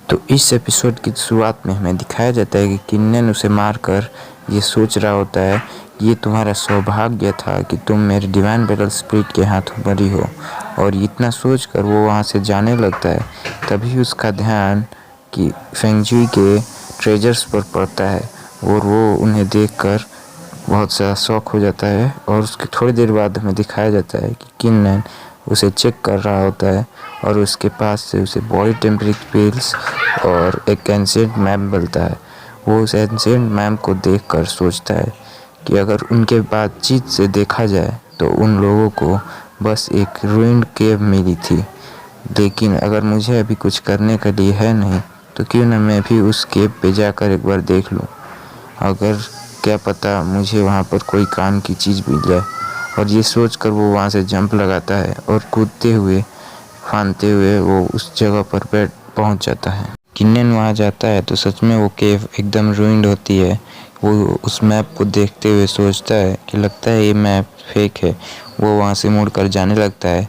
तो इस एपिसोड की शुरुआत में हमें दिखाया जाता है कि किन्नन उसे मारकर ये सोच रहा होता है कि ये तुम्हारा सौभाग्य था कि तुम मेरे डिवाइन बैटल स्पिरिट के हाथों मरी हो। और इतना सोचकर वो वहाँ से जाने लगता है। तभी उसका ध्यान कि फेंगजुई के ट्रेजर्स पर पड़ता है और वो उन्हें देखकर बहुत ज़्यादा शौक हो जाता है। और उसके थोड़ी देर बाद हमें दिखाया जाता है कि किन्नन उसे चेक कर रहा होता है और उसके पास से उसे बॉडी टेम्परेचर पिल्स और एक एंशिएंट मैप मिलता है। वो उस एंशिएंट मैप को देखकर सोचता है कि अगर उनके बातचीत से देखा जाए तो उन लोगों को बस एक रूइंड केव मिली थी, लेकिन अगर मुझे अभी कुछ करने के लिए है नहीं तो क्यों ना मैं भी उस केव पे जाकर एक बार देख लूँ। अगर क्या पता मुझे वहाँ पर कोई काम की चीज़ मिल जाए। और ये सोचकर वो वहाँ से जंप लगाता है और कूदते हुए फांदते हुए वो उस जगह पर पहुँच जाता है। किन्नन वहाँ जाता है तो सच में वो केव एकदम रूइंड होती है। वो उस मैप को देखते हुए सोचता है कि लगता है ये मैप फेक है। वो वहाँ से मुड़कर जाने लगता है।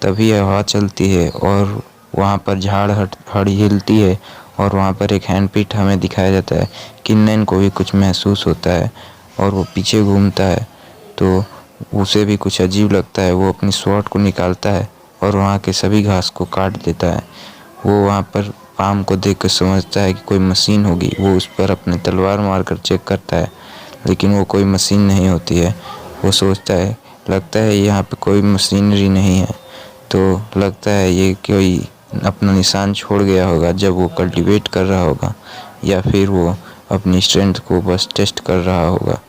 तभी हवा चलती है और वहाँ पर झाड़ हिलती है और वहाँ पर एक हैंडप्रिंट हमें दिखाया जाता है। किन्नन को भी कुछ महसूस होता है और वो पीछे घूमता है तो उसे भी कुछ अजीब लगता है। वो अपनी स्वॉर्ड को निकालता है और वहाँ के सभी घास को काट देता है। वो वहाँ पर पाम को देख कर समझता है कि कोई मशीन होगी। वो उस पर अपने तलवार मारकर चेक करता है, लेकिन वो कोई मशीन नहीं होती है। वो सोचता है लगता है यहाँ पे कोई मशीनरी नहीं है, तो लगता है ये कोई अपना निशान छोड़ गया होगा जब वो कल्टीवेट कर रहा होगा, या फिर वो अपनी स्ट्रेंथ को बस टेस्ट कर रहा होगा।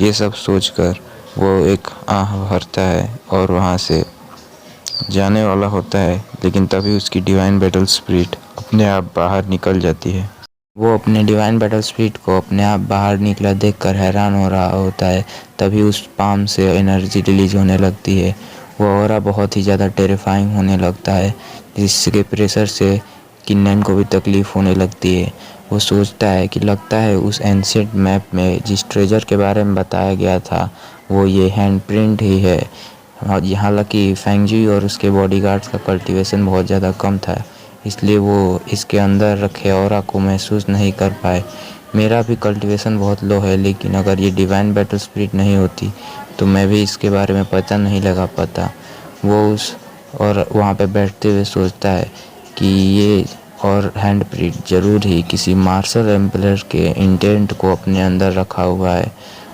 ये सब सोचकर वो एक आह भरता है और वहाँ से जाने वाला होता है, लेकिन तभी उसकी डिवाइन बैटल स्पिरिट अपने आप बाहर निकल जाती है। वो अपने डिवाइन बैटल स्पिरिट को अपने आप बाहर निकला देखकर हैरान हो रहा होता है। तभी उस पाम से एनर्जी रिलीज होने लगती है। वो ऑरा बहुत ही ज़्यादा टेरिफाइंग होने लगता है, जिसके प्रेशर से किन्नन को भी तकलीफ़ होने लगती है। वो सोचता है कि लगता है उस एंशिएंट मैप में जिस ट्रेजर के बारे में बताया गया था वो ये हैंडप्रिंट ही है। हालांकि फेंगजी और उसके बॉडीगार्ड्स का कल्टीवेशन बहुत ज़्यादा कम था, इसलिए वो इसके अंदर रखे ऑरा को महसूस नहीं कर पाए। मेरा भी कल्टीवेशन बहुत लो है, लेकिन अगर ये डिवाइन बैटल स्पिरिट नहीं होती तो मैं भी इसके बारे में पता नहीं लगा पाता। वो उस और वहाँ पे बैठते हुए सोचता है कि ये और हैंड प्रिंट ज़रूर ही किसी मार्शल एम्पलर के इंटेंट को अपने अंदर रखा हुआ है।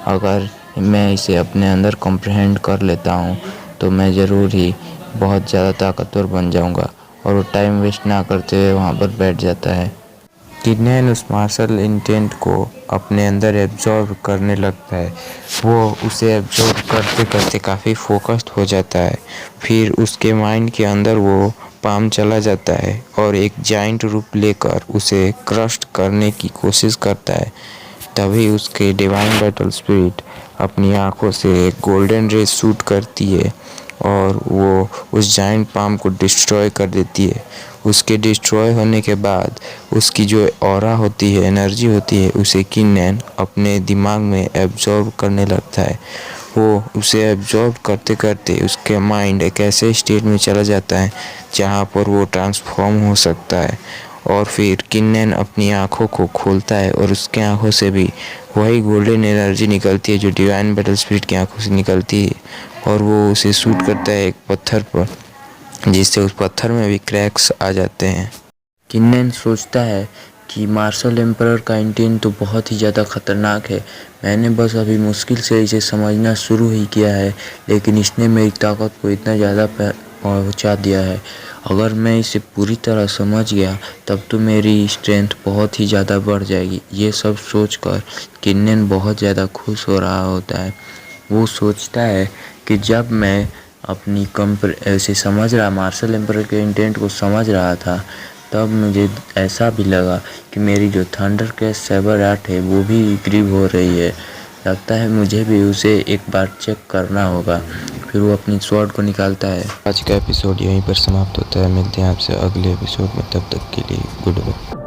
अगर मैं इसे अपने अंदर कॉम्प्रहेंड कर लेता हूँ तो मैं ज़रूर ही बहुत ज़्यादा ताकतवर बन जाऊँगा। और वो टाइम वेस्ट ना करते हुए वहाँ पर बैठ जाता है। किन्नन उस मार्शल इंटेंट को अपने अंदर एब्जॉर्ब करने लगता है। वो उसे एब्जॉर्ब करते करते काफ़ी फोकस्ड हो जाता है। फिर उसके माइंड के अंदर वो पाम चला जाता है और एक जाइंट रूप लेकर उसे क्रस्ट करने की कोशिश करता है। तभी उसके डिवाइन बैटल स्पिरिट अपनी आँखों से एक गोल्डन रे शूट करती है और वो उस जाइंट पाम को डिस्ट्रॉय कर देती है। उसके डिस्ट्रॉय होने के बाद उसकी जो ऑरा होती है, एनर्जी होती है, उसे किन्नन अपने दिमाग में एब्जॉर्ब करने लगता है। वो उसे एब्जॉर्ब करते करते उसके माइंड एक ऐसे स्टेट में चला जाता है जहाँ पर वो ट्रांसफॉर्म हो सकता है। और फिर किन्नन अपनी आँखों को खोलता है और उसके आँखों से भी वही गोल्डन एनर्जी निकलती है जो डिवाइन बैटल स्पिरिट की आँखों से निकलती है। और वो उसे शूट करता है एक पत्थर पर, जिससे उस पत्थर में भी क्रैक्स आ जाते हैं। किन्नन सोचता है कि मार्शल एम्परर का इंटेंट तो बहुत ही ज़्यादा ख़तरनाक है। मैंने बस अभी मुश्किल से इसे समझना शुरू ही किया है, लेकिन इसने मेरी ताकत को इतना ज़्यादा पहुँचा दिया है। अगर मैं इसे पूरी तरह समझ गया तब तो मेरी स्ट्रेंथ बहुत ही ज़्यादा बढ़ जाएगी। ये सब सोचकर किन्नन बहुत ज़्यादा खुश हो रहा होता है। वो सोचता है कि जब मैं अपनी ऐसे समझ रहा मार्शल एम्परर के इंटेंट को समझ रहा था, तब मुझे ऐसा भी लगा कि मेरी जो थंडर के सेबर आर्ट है वो भी ग्रीव हो रही है। लगता है मुझे भी उसे एक बार चेक करना होगा। फिर वो अपनी स्वॉर्ड को निकालता है। आज का एपिसोड यहीं पर समाप्त होता है। मिलते हैं आपसे अगले एपिसोड में, तब तक के लिए गुड बाय।